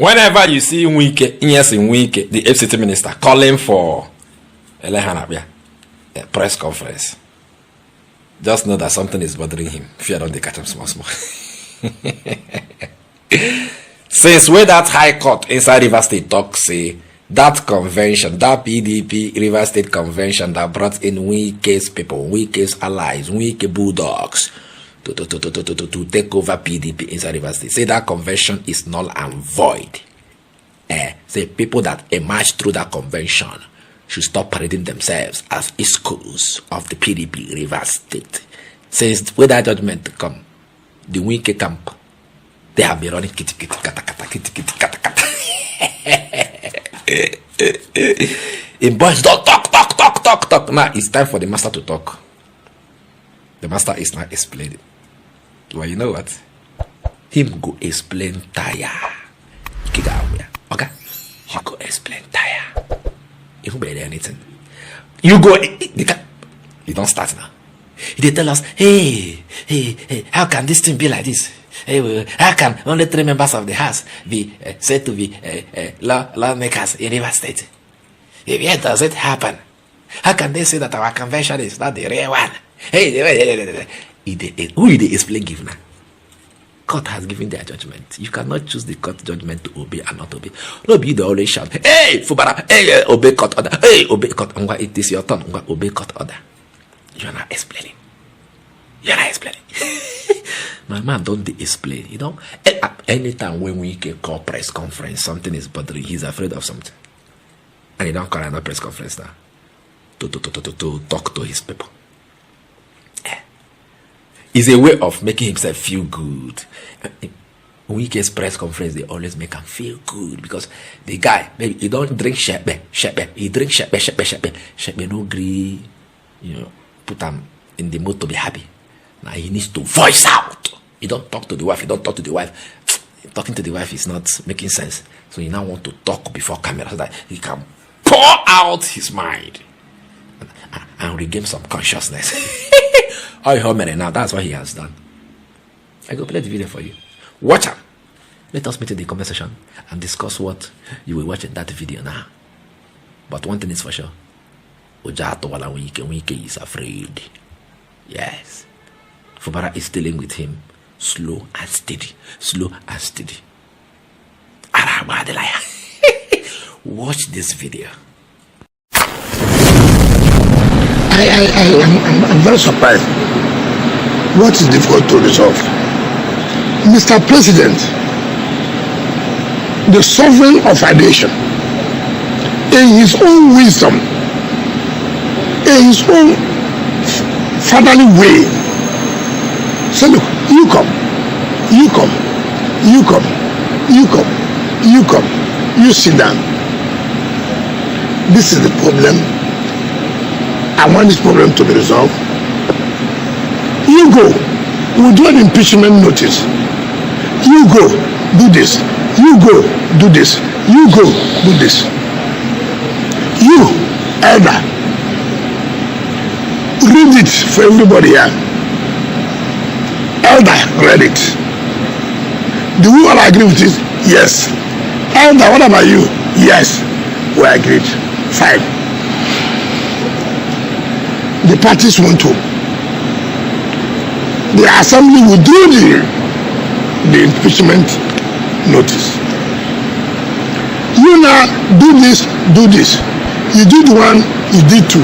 Whenever you see Wike, Nyesom Wike, the FCT minister, calling for a press conference, just know that something is bothering him. Fear don't catch him small. Since where that high court inside River State talk say that convention, that PDP River State convention that brought in Wike's people, Wike's allies, Wike bulldogs to take over PDP inside River State, say that convention is null and void. Say people that emerged through that convention should stop parading themselves as schools of the PDP River State. Since where that judgment come, the Wike camp, they have been running kitty kitty kata kata kitty kitty kata kata. In boys don't talk. Now it's time for the master to talk. The master is not explaining. Well, you know what? Him go explain tire. Okay? You go explain tire. You don't bear anything. You go. You don't start now. They tell us, hey, how can this thing be like this? Hey, how can only 3 members of the house be said to be lawmakers in River State? If yet does it happen? How can they say that our convention is not the real one? Hey, who will they explain give now? Court has given their judgment. You cannot choose the court judgment to obey and not obey. No, be the always shout, hey, Fubara, hey, obey court order. Hey, obey court. It is your turn. Obey court order. You are not explaining. You are not explaining. My man don't explain. You know, anytime when we call press conference, something is bothering. He's afraid of something, and he don't call another press conference now to talk to his people. It's a way of making himself feel good. When he gets press conference, they always make him feel good because the guy, maybe he don't drink shepe. He drink shepe. No agree, you know, put him in the mood to be happy. Now he needs to voice out. He don't talk to the wife. Talking to the wife is not making sense. So he now want to talk before camera so that he can pour out his mind and regain some consciousness. I heard me now. That's what he has done. I go play the video for you. Watch him. Let us meet in the comment section and discuss what you will watch in that video now. But one thing is for sure. Wike is afraid. Yes. Fubara is dealing with him slow and steady. Watch this video. I'm very surprised. What is difficult to resolve? Mr. President, the sovereign of our nation, in his own wisdom, in his own fatherly way, say, look, you come, you sit down. This is the problem. I want this problem to be resolved. You go, we'll do an impeachment notice. You go, do this. You go, do this. You go, do this. You, elder, read it for everybody here. Elder, read it. Do we all agree with it? Yes. Elder, what about you? Yes. We agreed. Fine. The parties want to. The assembly will do the impeachment notice. You now do this. You did one, you did two.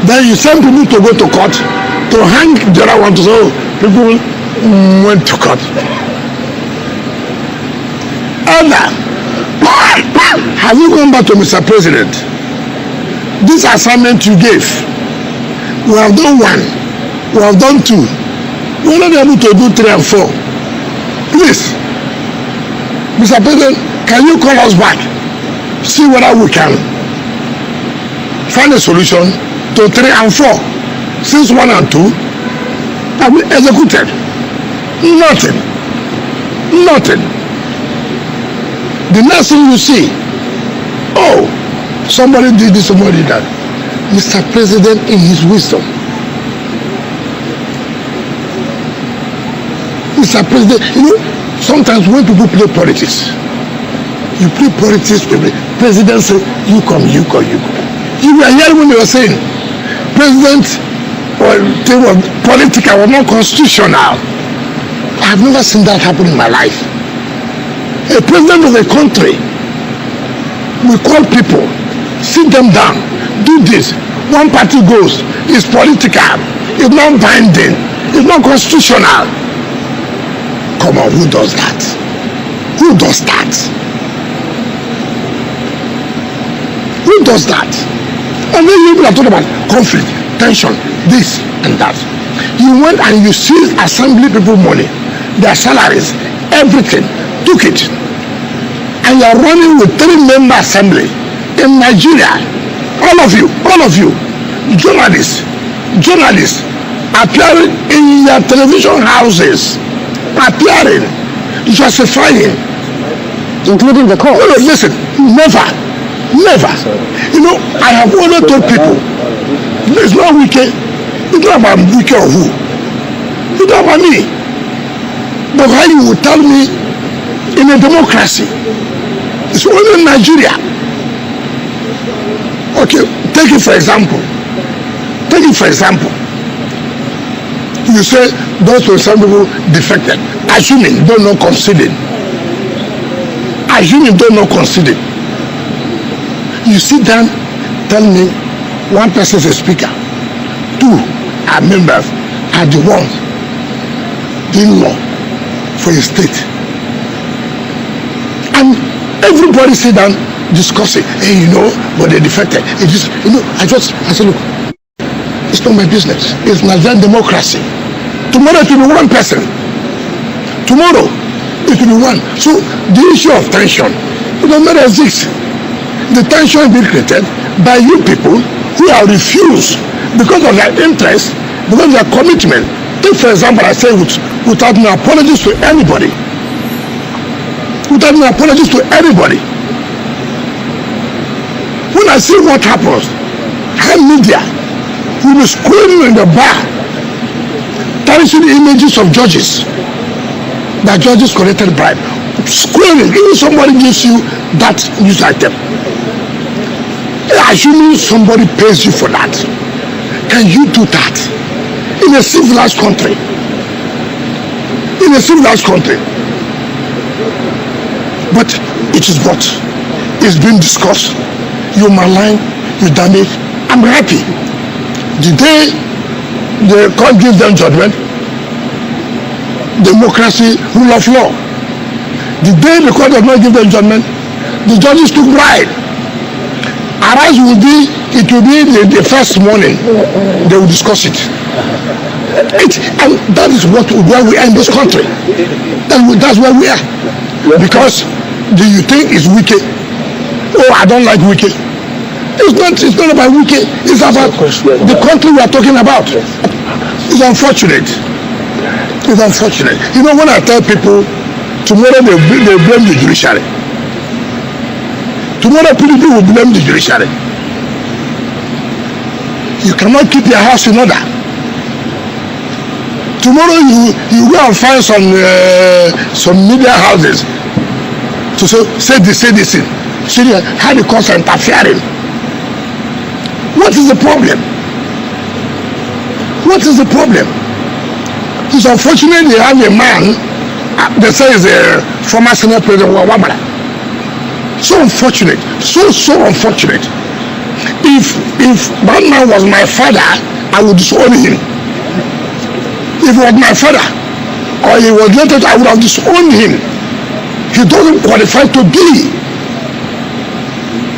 Then you send people to go to court to hang the other one to say, oh, people went to court. Elder, have you gone back to Mr. President? This assignment you gave, we have done 1, we have done 2, we are not able to do 3 and 4. Please, Mr. President, can you call us back, see whether we can find a solution to 3 and 4, since 1 and 2 have been executed. Nothing. The next thing you see, oh, somebody did this, somebody did that. Mr. President, in his wisdom, Mr. President, sometimes when people play politics, you play politics, President say, you come. You were hearing when they were saying, President, they were political, were not constitutional. I have never seen that happen in my life. A president of a country will call people, sit them down, do this. One party goes, it's political, it's not binding, it's not constitutional. Come on, who does that? Who does that? Who does that? And then you are talking about conflict, tension, this and that. You went and you seized assembly people money, their salaries, everything, took it. And you are running with 3-member assembly in Nigeria. All of you, journalists appearing in your television houses, appearing, justifying, including the court. No, listen, never. I have always told people, it's not Wike, it's not about Wike or who, it's not about me. But how you will tell me in a democracy, it's only in Nigeria. Okay, take it for example. You say those were some people defected, assuming don't know conceding. You sit down, tell me one person is a speaker, 2 are members, are the ones doing law for a state. And everybody sit down discussing, hey, but they defected. It is, I said, look, it's not my business. It's Nigerian democracy. Tomorrow it will be one person. Tomorrow it will be one. So the issue of tension, it does not exist. The tension being created by you people who are refused because of their interest, because of their commitment. Take for example, I say without no apologies to anybody. When I see what happens, how media will be screaming in the bar, tarnishing images of judges, that judges collected bribe, screaming. Even somebody gives you that news item, assuming somebody pays you for that. Can you do that in a civilized country? But it is what is being discussed. You malign, you damage. I'm happy. The day the court gives them judgment, democracy, rule of law. The day the court does not give them judgment, the judges took bribe. Arise will be, it will be the first morning they will discuss it. And that is where we are in this country. That's where we are. Because do you think it's wicked? Oh, I don't like Wike. It's not about Wike. It's about the country we are talking about. It's unfortunate. When I tell people tomorrow they blame the judiciary. Tomorrow PDP will blame the judiciary. You cannot keep your house in order. Tomorrow you go and find some media houses to say this. See how the courts are interfering. What is the problem? It's unfortunate they have a man, they say is a former Senate President Fubara. So unfortunate, so unfortunate. If that man was my father, I would disown him. If he was my father, or he was related, I would have disowned him. He doesn't qualify to be.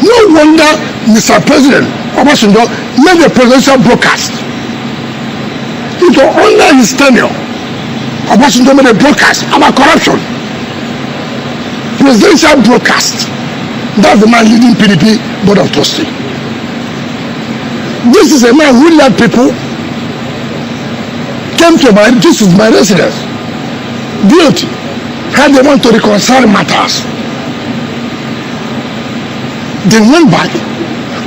No wonder Mr. President Obasanjo made a presidential broadcast. It was under his tenure. Obasanjo made a broadcast about corruption. Presidential broadcast. That's the man leading PDP Board of Trustees. This is a man who led people, came to this is my residence, built, how they want to reconcile matters. They went back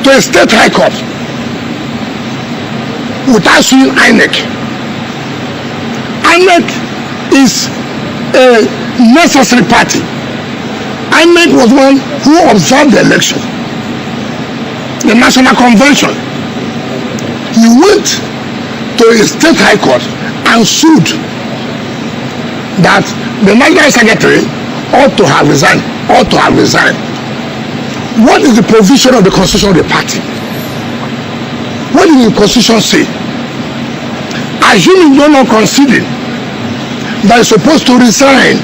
to a state high court without suing INEC. INEC is a necessary party. INEC was one who observed the election, the National Convention. He went to a state high court and sued that the National Secretary ought to have resigned. What is the provision of the constitution of the party? What did the constitution say? Assuming you're not conceding that is supposed to resign,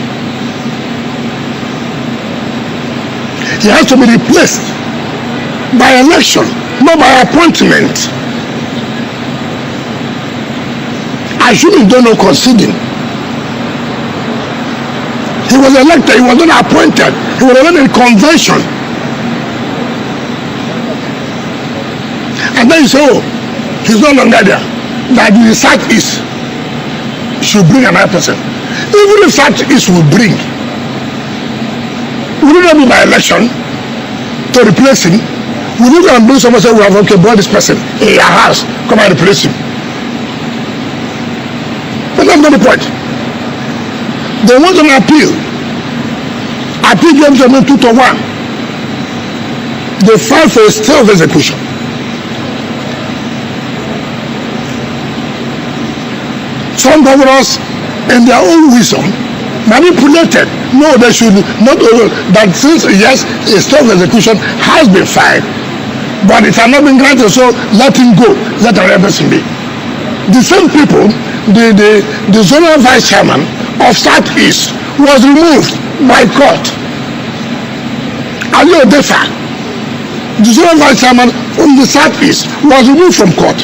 he has to be replaced by election, not by appointment. Assuming you're not conceding, he was elected, he was not appointed, he was elected in convention. And then you say, oh, he's no longer there. That the Southeast should bring another person. Even if Southeast will bring, will it not be by election to replace him? Will you go and bring someone and say, we have brought this person in your house, come and replace him? But that's not the point. They want an appeal. Appeal gives them 2-1. They filed for a stay of execution. Some governors, in their own wisdom, manipulated. No, they should not. That since yes, a stay of execution has been filed, but it has not been granted, so let him go. Let the person be. The same people, the zonal vice chairman of Southeast was removed by court. Alio Defa, the zonal vice chairman from the Southeast, was removed from court.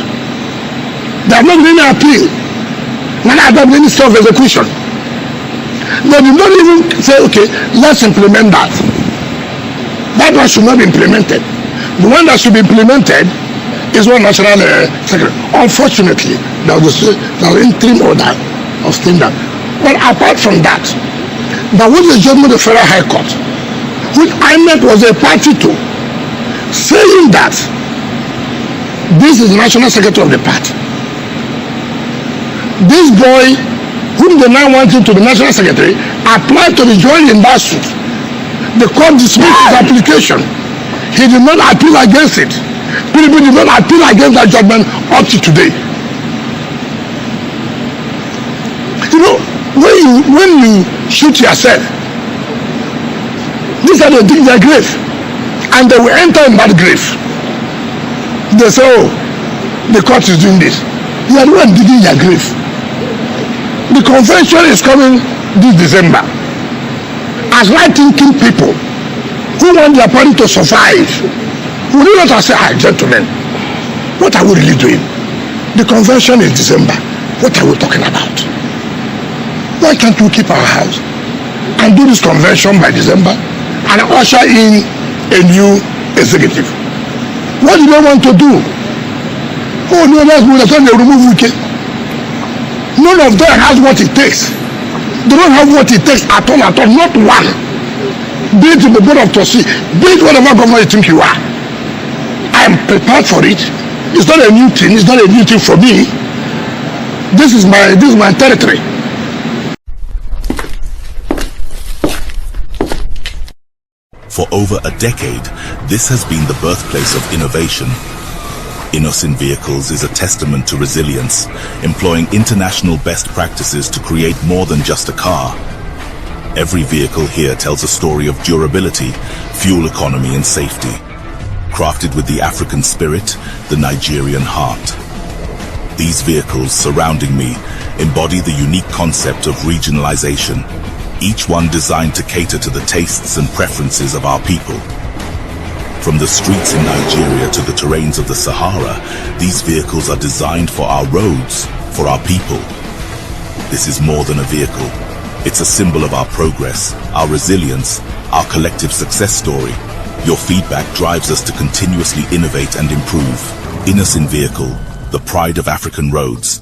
They have not been any appeal. When I have any stay of execution, they did not even say, okay, let's implement that. That one should not be implemented. The one that should be implemented is one national secretary. Unfortunately, there was an interim order of staying down. But apart from that, there was a judgment of the Federal High Court, which INEC was a party to, saying that this is the national secretary of the party. This boy, whom they now want him to be national secretary, applied to be joined in that suit. The court dismissed his application. He did not appeal against it. PDP did not appeal against that judgment up to today. You know, when you shoot yourself, these are the dig their grave, and they will enter in that grave. They say, oh, the court is doing this. You are the one digging your grave. The convention is coming this December. As right-thinking people who want their party to survive, we do not say, gentlemen, what are we really doing? The convention is December. What are we talking about? Why can't we keep our house and do this convention by December and usher in a new executive? What do they want to do? Oh no, that's good. That's why they remove Wike. None of them has what it takes. They don't have what it takes at all, not one. Be it in the board of trustees, be it whatever government you think you are. I am prepared for it. It's not a new thing. It's not a new thing for me. This is my territory. For over a decade, this has been the birthplace of innovation. Innoson Vehicles is a testament to resilience, employing international best practices to create more than just a car. Every vehicle here tells a story of durability, fuel economy and safety. Crafted with the African spirit, the Nigerian heart. These vehicles surrounding me embody the unique concept of regionalization, each one designed to cater to the tastes and preferences of our people. From the streets in Nigeria to the terrains of the Sahara, these vehicles are designed for our roads, for our people. This is more than a vehicle. It's a symbol of our progress, our resilience, our collective success story. Your feedback drives us to continuously innovate and improve. Innoson Vehicle, the pride of African roads.